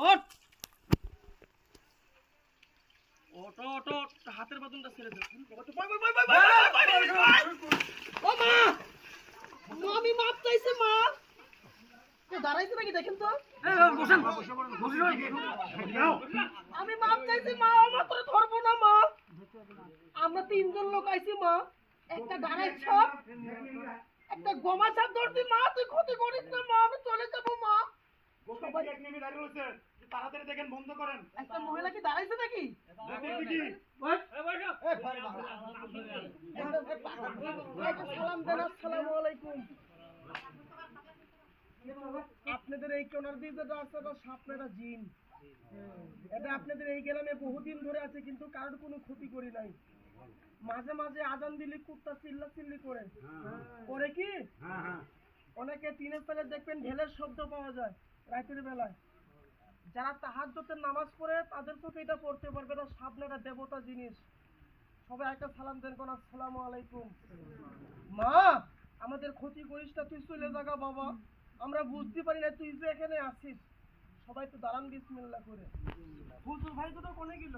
ওঠ ওটো ওটো হাতের বাদনটা ছেড়ে দে। ও মা, আমি মাপ চাইছি মা। দাঁড়াইছে নাকি দেখেন তো। আমি মাপ চাইছি মা, আমার তোরে ধরবো না মা। আমরা তিনজন লোক আইছি মা, একটা গাড়াই ছাপ একটা গোমা ছাপ ধরছি মা। তুই ক্ষতি করিস না মা, আমি চলে যাবো মা। তাড়াতাড়ি দেখেন, বন্ধ করেন। একটা মহিলা কি দাঁড়াইছে নাকি? সালাম দেন, আসসালামু আলাইকুম। আপনাদের এই কোনার দিয়ে যেটা আছে এটা সাপ না, এটা জিন। এটা আপনাদের এই গ্রামে বহুদিন ধরে আছে, কিন্তু কারোর কোনো ক্ষতি করি নাই। মাঝে মাঝে আজান দিলে কুত্তা চিল্লা চিল্লি করে করে কি অনেকে তিনের তলে দেখবেন ঢেলের শব্দ পাওয়া যায় রাতের বেলায়। যারা তাহাজ্জুদের নামাজ পড়ে তাদের চোখে এটা পড়তে পারবে না। সামনে একটা দেবতা জিনিস। সবাই একটা সালাম দেন কোন, আসসালামু আলাইকুম। মা, আমাদের ক্ষতি করিস না, তুই চলে যাগা বাবা। আমরা বুঝতে পারি না তুই যে এখানে আছিস। সবাই তো দাঁড়ান বিসমিল্লাহ করে। হুজুর ভাই তো কোনে গেল?